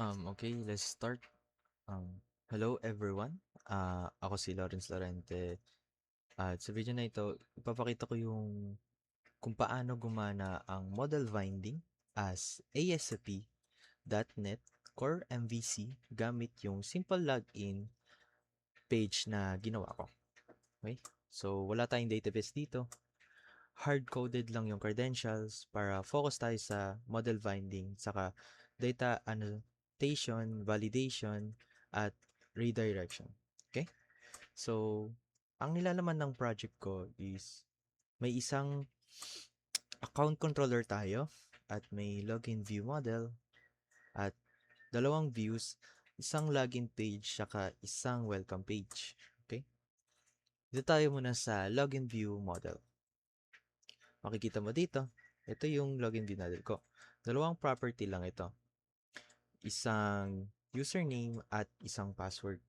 Okay, let's start. Hello everyone. Ako si Lawrence Lorente. At sa video na ito, ipapakita ko yung kung paano gumana ang model binding as ASP.NET Core MVC gamit yung simple login page na ginawa ko. Okay? So, wala tayong database dito. Hard-coded lang yung credentials para focus tayo sa model binding, saka data annotation, validation, at redirection. Okay? So, ang nilalaman ng project ko is may isang account controller tayo at may login view model at dalawang views, isang login page saka isang welcome page. Okay? Dito tayo muna sa login view model. Makikita mo dito, ito yung login view model ko. Dalawang property lang ito. Isang username at isang password.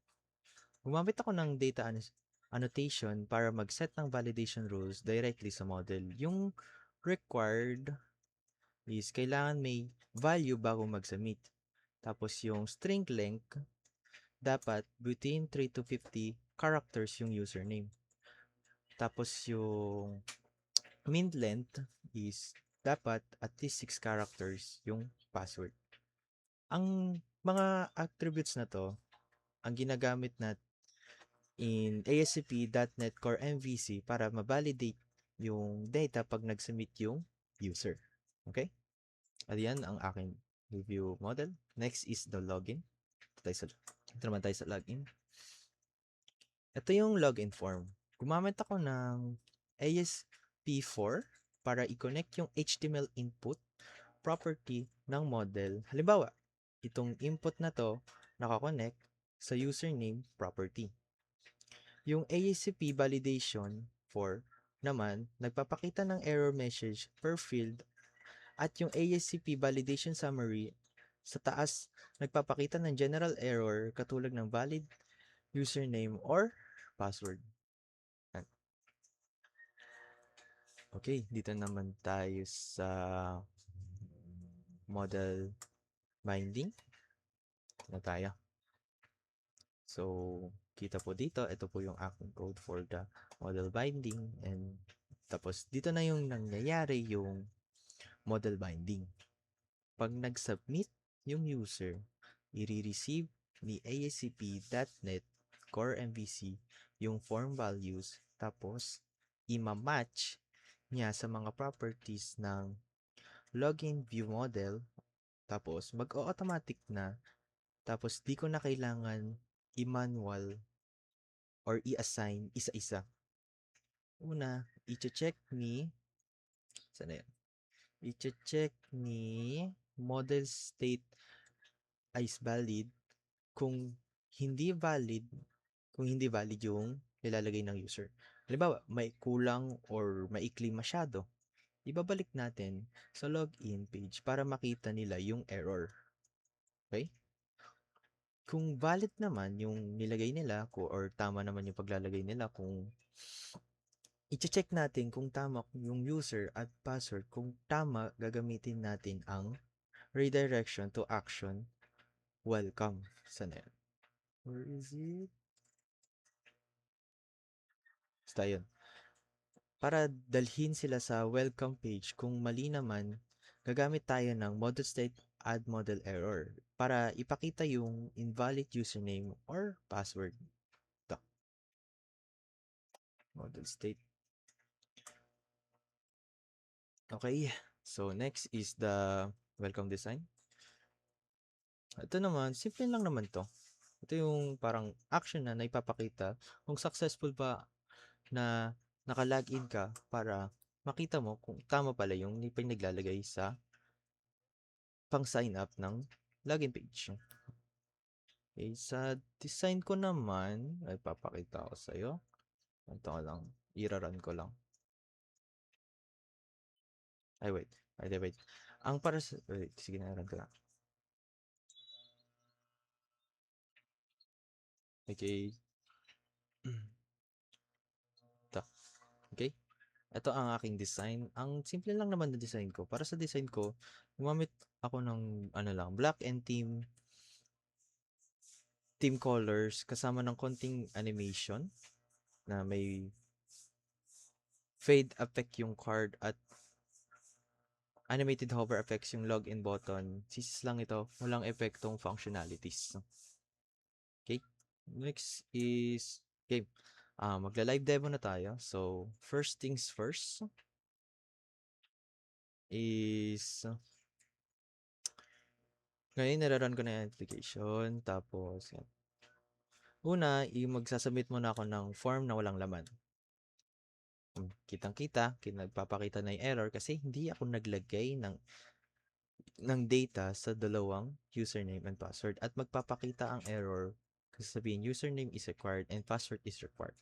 Gumamit ako ng data annotation para mag-set ng validation rules directly sa model. Yung required is kailangan may value bago mag-submit. Tapos yung string length, dapat between 3 to 50 characters yung username. Tapos yung min length is dapat at least 6 characters yung password. Ang mga attributes na to, ang ginagamit na in ASP.NET Core MVC para ma-validate yung data pag nag-submit yung user. Okay? At yan ang aking review model. Next is the login. Ito naman tayo sa login. Ito yung login form. Gumamit ako ng ASP4 para i-connect yung HTML input property ng model. Halimbawa, itong input na to nakakonect sa username property. Yung ASP validation for naman, nagpapakita ng error message per field at yung ASCP validation summary sa taas nagpapakita ng general error katulad ng valid username or password. Okay, dito naman tayo sa model binding na tayo. So, kita po dito, ito po yung aking code for the model binding and tapos dito na yung nangyayari yung model binding. Pag nag-submit yung user, i-receive ni ASCP.NET Core MVC yung form values tapos ima-match niya sa mga properties ng login view model tapos mag-automatic na tapos di ko na kailangan i-manual or i-assign isa-isa. Una, i-check ni sana yan? I-check ni model state is valid kung hindi valid yung nilalagay ng user. Halimbawa, may kulang or maikli masyado, ibabalik natin sa login page para makita nila yung error. Okay? Kung valid naman yung nilagay nila or tama naman yung paglalagay nila, kung i-check natin kung tama yung user at password, kung tama, gagamitin natin ang redirection to action welcome. Sana yan? Where is it? Basta yun. Para dalhin sila sa welcome page, kung mali naman, gagamit tayo ng model state add model error para ipakita yung invalid username or password. Ito. Model state. Okay. So, next is the welcome design. Ito naman, simple lang naman to. Ito yung parang action na naipapakita kung successful ba na naka-login ka para makita mo kung tama pala yung pinaglalagay sa pang-sign up ng login page. Okay, sa design ko naman, ay papakita ko sa'yo. Ito lang, i-run ko lang. Ay, wait. Wait. Ang para sa, wait, sige na, run ko lang. Okay. Ito. Okay. Ito ang aking design. Ang simple lang naman na design ko. Para sa design ko, gumamit ako ng black and team team colors kasama ng konting animation na may fade effect yung card at animated hover effects yung login button. CSS lang ito, walang epektong functionalities. Okay, next is game. Magla-live demo na tayo. So, first things first is ngayon nire-run ko na yung application. Tapos, yan. Una, magsasubmit muna ako ng form na walang laman. Kitang-kita, nagpapakita na yung error kasi hindi ako naglagay ng data sa dalawang username and password at magpapakita ang error kasi sabihin username is required and password is required.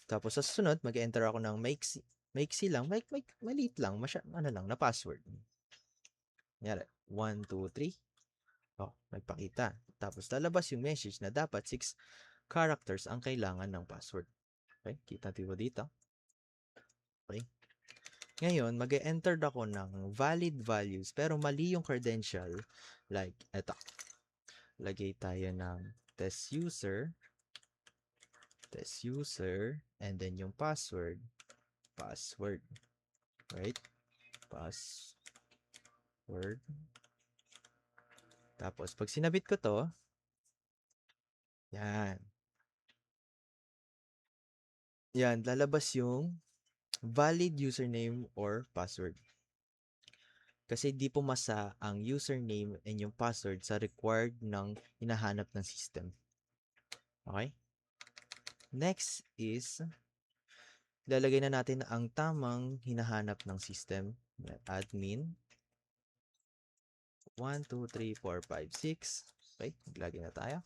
Tapos sa susunod, mag-enter ako ng maiksi lang, maliit lang, na password. Kunyari, 1, 2, 3. Oh, nagpakita. Tapos lalabas yung message na dapat 6 characters ang kailangan ng password. Okay, kita dito. Okay. Ngayon, mag-enter ako ng valid values pero mali yung credential. Like, eto. Lagay tayo ng test user, and then yung password. Right? Password. Tapos, pag sinabit ko to, yan. Yan, lalabas yung valid username or password. Kasi di pumasa ang username and yung password sa required ng hinahanap ng system. Okay? Next is, lalagay na natin ang tamang hinahanap ng system. Admin. 1, 2, 3, 4, 5, 6. Okay, maglagay na tayo.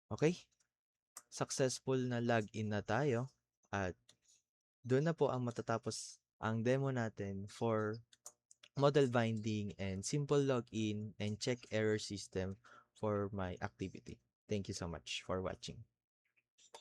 Okay, successful na login na tayo. At doon na po ang matatapos ang demo natin for model binding and simple login and check error system for my activity. Thank you so much for watching.